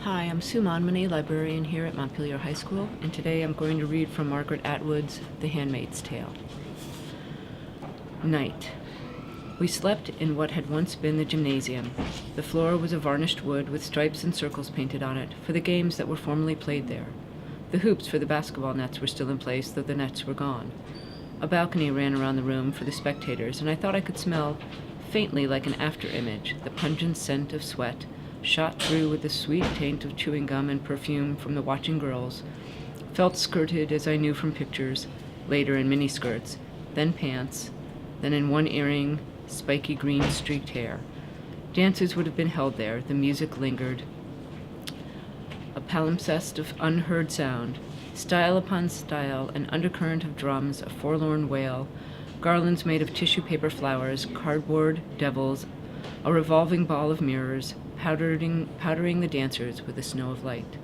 Hi, I'm Sue Monmany, librarian here at Montpelier High School, and today I'm going to read from Margaret Atwood's The Handmaid's Tale. Night. We slept in what had once been the gymnasium. The floor was of varnished wood with stripes and circles painted on it for the games that were formerly played there. The hoops for the basketball nets were still in place, though the nets were gone. A balcony ran around the room for the spectators, and I thought I could smell, faintly like an after-image, the pungent scent of sweat, shot through with the sweet taint of chewing gum and perfume from the watching girls, felt skirted as I knew from pictures, later in miniskirts, then pants, then in one earring, spiky green streaked hair. Dances would have been held there, the music lingered, a palimpsest of unheard sound, style upon style, an undercurrent of drums, a forlorn wail, garlands made of tissue paper flowers, cardboard devils, a revolving ball of mirrors, powdering the dancers with a snow of light.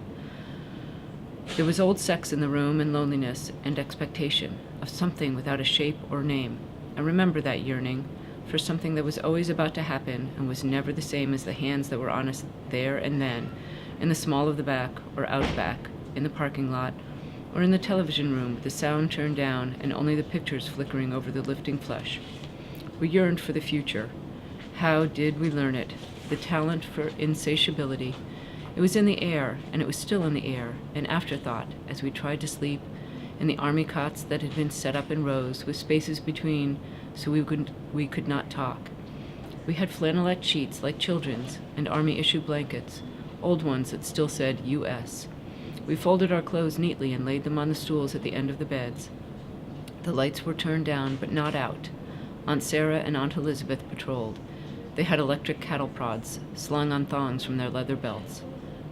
There was old sex in the room, and loneliness, and expectation of something without a shape or name. I remember that yearning for something that was always about to happen and was never the same as the hands that were on us there and then, in the small of the back or out back, in the parking lot, or in the television room with the sound turned down and only the pictures flickering over the lifting flesh. We yearned for the future. How did we learn it? The talent for insatiability. It was in the air, and it was still in the air, an afterthought, as we tried to sleep in the army cots that had been set up in rows with spaces between so we could not talk. We had flannelette sheets like children's and army-issue blankets, old ones that still said U.S. We folded our clothes neatly and laid them on the stools at the end of the beds. The lights were turned down, but not out. Aunt Sarah and Aunt Elizabeth patrolled. They had electric cattle prods slung on thongs from their leather belts.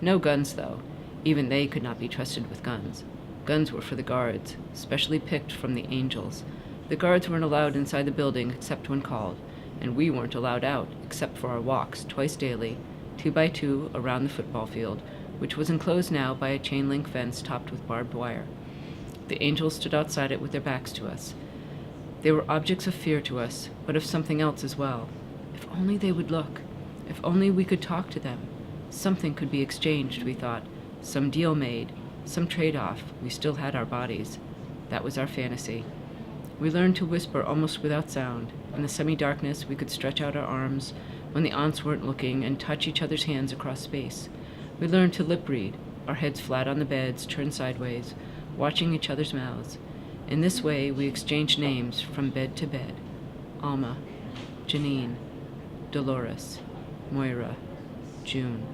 No guns, though. Even they could not be trusted with guns. Guns were for the guards, specially picked from the angels. The guards weren't allowed inside the building except when called, and we weren't allowed out except for our walks twice daily, 2 by 2 around the football field, which was enclosed now by a chain-link fence topped with barbed wire. The angels stood outside it with their backs to us. They were objects of fear to us, but of something else as well. If only they would look. If only we could talk to them. Something could be exchanged, we thought. Some deal made. Some trade-off. We still had our bodies. That was our fantasy. We learned to whisper almost without sound. In the semi-darkness, we could stretch out our arms when the aunts weren't looking and touch each other's hands across space. We learned to lip-read, our heads flat on the beds, turned sideways, watching each other's mouths. In this way, we exchanged names from bed to bed. Alma, Janine, Dolores, Moira, June.